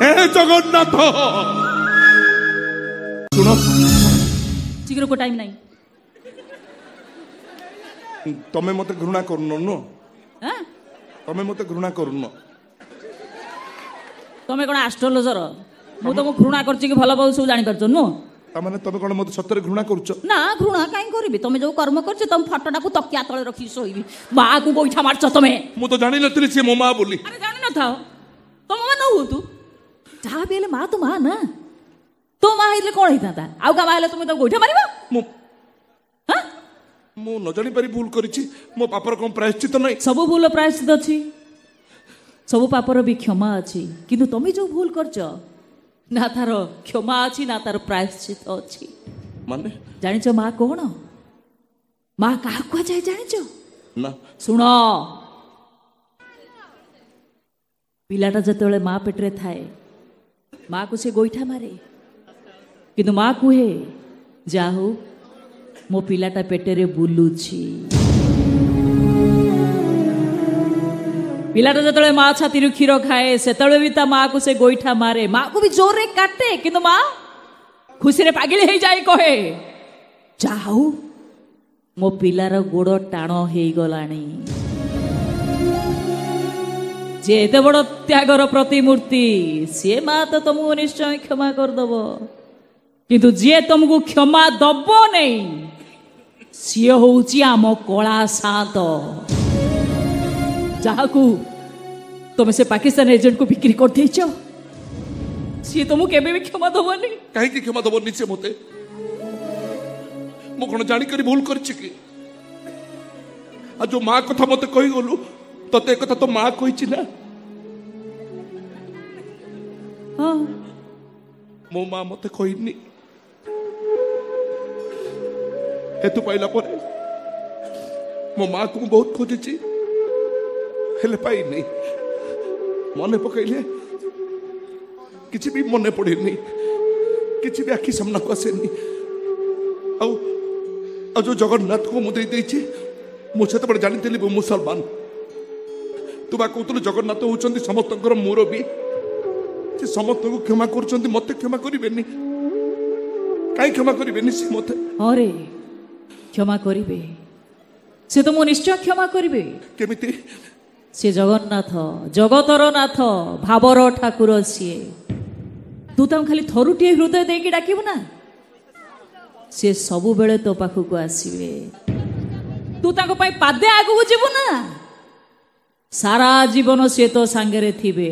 हे जगन्नाथ सुनो शीघ्र को टाइम नहीं तमें मत घृणा करुन तमें मत घृणा करुन तमें कौन एस्ट्रोलॉजर मु तुमको घृणा करछि कि भल पाउ सब जानि परछ नु तमें तमें कौन मत सत्तर घृणा करुच ना घृणा काई करबी तमें जो कर्म करछ तुम फटोटा को तकिया तळे रखी सोइबी मां को गोइठा मारछ तमें मु तो जानि नथिली से मो मां बोली अरे जानि न थाओ तुम मां न हो तू जहा बेले मां तो मां ना तो मां हेले कोन हिता आउ का माले तुम तो गोइठा मारिबो मु हां मु न जानि पारी भूल करिछि मो पापर कोन प्रायश्चित नै सब भूल प्रायश्चित अछि सब पापर भी क्षमा अछि किंतु तमे जो भूल करछ ना तार क्षमा अछि ना तार प्रायश्चित अछि माने जानिछ मां कोन मां काहा को जाय जानिछ ना सुनो पिलाटा जतले मां पेटरे थाए मां को से गोइठा मारे किंतु मां कुहे जाहु मो पिलाटा पेटेरे बुलुछि पिलाटा जतले मां छाती रु क्षीर खाए सेतले भी ता मां को से गोइठा मारे मां को भी जोर रे काटे किंतु मां खुशी रे पागल हे जाय कहे जाहु मो पिलार गोड़ टाण हे गलानी जे एते बड़ त्यागर प्रतिमूर्ति से मां तो तुमको निश्चय क्षमा कर दबो किंतु जे तुमको क्षमा दबो नहीं सी होउची आम कला सात जहाकू तुम से पाकिस्तान एजेंट को बिक्री कर देछ सी तुमको केबे भी क्षमा दबोनी काहे की क्षमा दबोनी से मते मु कोन जानि करी भूल करछि कि आ जो मां कथा मते कहि गलु तते कथा तो मां कहिछि ना हां मो मां मते कहिनी हेतु पाइला पर मो मां को बहुत खोजिछि हेले पाई नहीं मने पकैले किछि भी मने पड़ेनी किछि भी आखि सामना को आसेनी आ जो जगन्नाथ को मुदे देछि मुझे तो बड़ जानी थी मुसलमान तू बा कहतु जगन्नाथ होउचंदी समस्तकर मुरबी से समस्त को क्षमा करचंदी मते क्षमा करिवेनी काई क्षमा करिवेनी से मते अरे क्षमा करिवे से तो मो निश्चय क्षमा करिवे केमिति से जगन्नाथ जगतर नाथ भावर ठाकुर सीए तू तम खाली थरुटिए हृदय देकी डाकिबु ना से सबु बेले तो पाखु को आसीबे तू ताको पाई पादे आगु जीवु ना सारा जीवन से तो सांगरे थिबे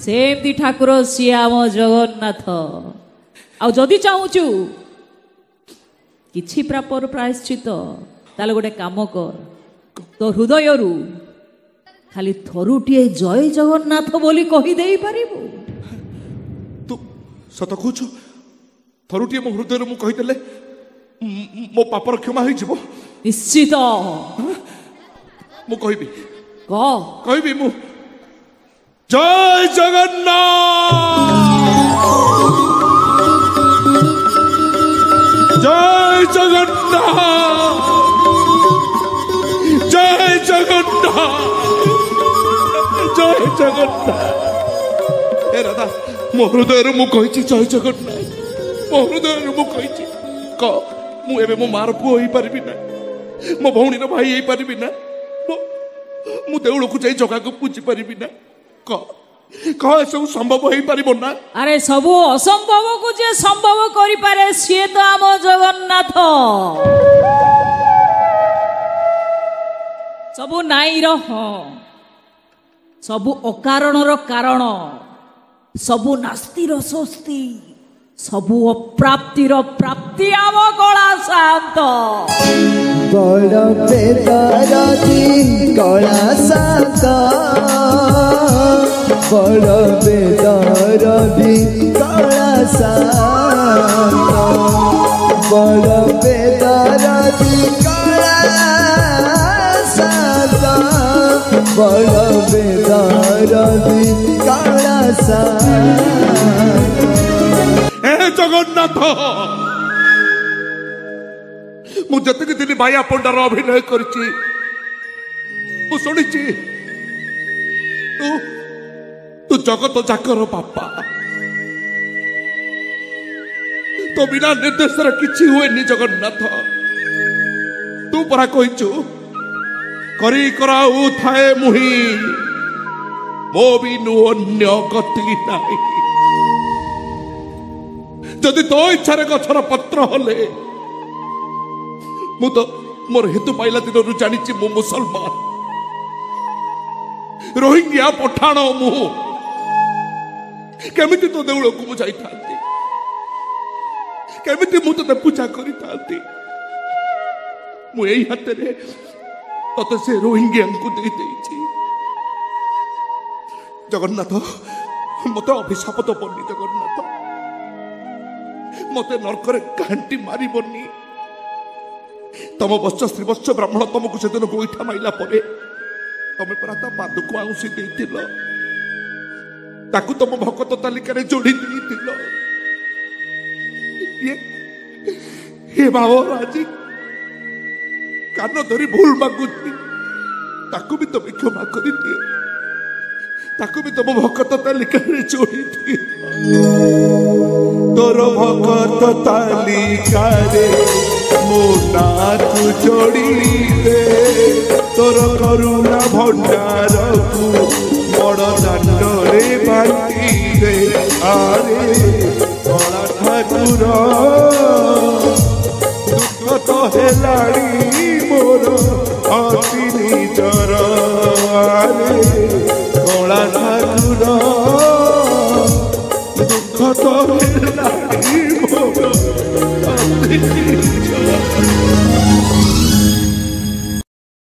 सेमती ठाकुर सी आम जगन्नाथ आ जदि चाहूचु किछि प्रापर प्रायश्चित ताले गोटे काम कर तो हृदय रु खाली थरुटिए जय जगन्नाथ बोली कहि देई पारिबु तू सत कहूछु थरुटिए मो हृदय रु मु कहि देले मो पापर क्षमा होई जिवो निश्चित मु कहबी कहबी मु जय जगन्नाथ जय जगन्नाथ जय जगन्नाथ जय जगन्नाथ ए राधा मो हृदय मु कहिछि जय जगन्नाथ मो हृदय मु कहिछि क मु एबे मो मार पुओ होई परबी ना मो भौणी रो भाई होई परबी ना मु देउळ को जाई जगा को पूजी परबी ना क सब संभव हो पारिबो ना अरे सब असंभव को जे संभव करि पारे से तो आम जगन्नाथ सब नाई रो सब अकारण रो कारण सब नास्ति रो स्वस्ति सब अप्राप्ति रो प्राप्ति आम कला शांत बड़ बेदरदी कला शांत बड़ बेदरदी कला शांत बड़ बेदरदी कला शांत बड़ बेदरदी कला शांत हे जगन्नाथ मु जतक दिन भाई पंडार अभिनय करछि मु सुनिछि तू जगत जाकर बापा तो बिना निर्देश किसी हुए जगन्नाथ तू परा कहीचु करी कराऊ थाए मुही मो बिनु अन्य गति नहीं जदि तो इच्छा गछर पत्र हले मु तो मोर हेतु पाइला दिन जानी मु मुसलमान रोहिंग्या पठाण मु केमिति तो देउल को मु जाई थांती केमिति मु तो पूजा करी थांती मु एई हाथ रे तते से रोहिंग्या को दे देछि जगन्नाथ मते अभिशाप तो पड़नी जगन्नाथ मते नरकरे घांटी मारी बनी तम वश्च श्री वश्च ब्राह्मण तुमको से दिन गोईठा माइला परे तमे परा ता पाद को आउसी देतिल ताकू तुम भगत तालिका रे जोड़ी देतिल ये बाबा राजी कान धरी भूल मागुची ताकू भी तुम क्षमा कर दियो ताकू भी तुम भगत तालिका रे जोड़ी दियो तोर भगत तालिका रे मोना तू जोड़ी दे तोर करुणा भंडार को बड़ दांड रे बांटी दे आरे बड़ा ठाकुर दुख तो हेलाड़ी मोर अति निजर आरे बड़ा ठाकुर दुख तो हेलाड़ी मोर अति निजर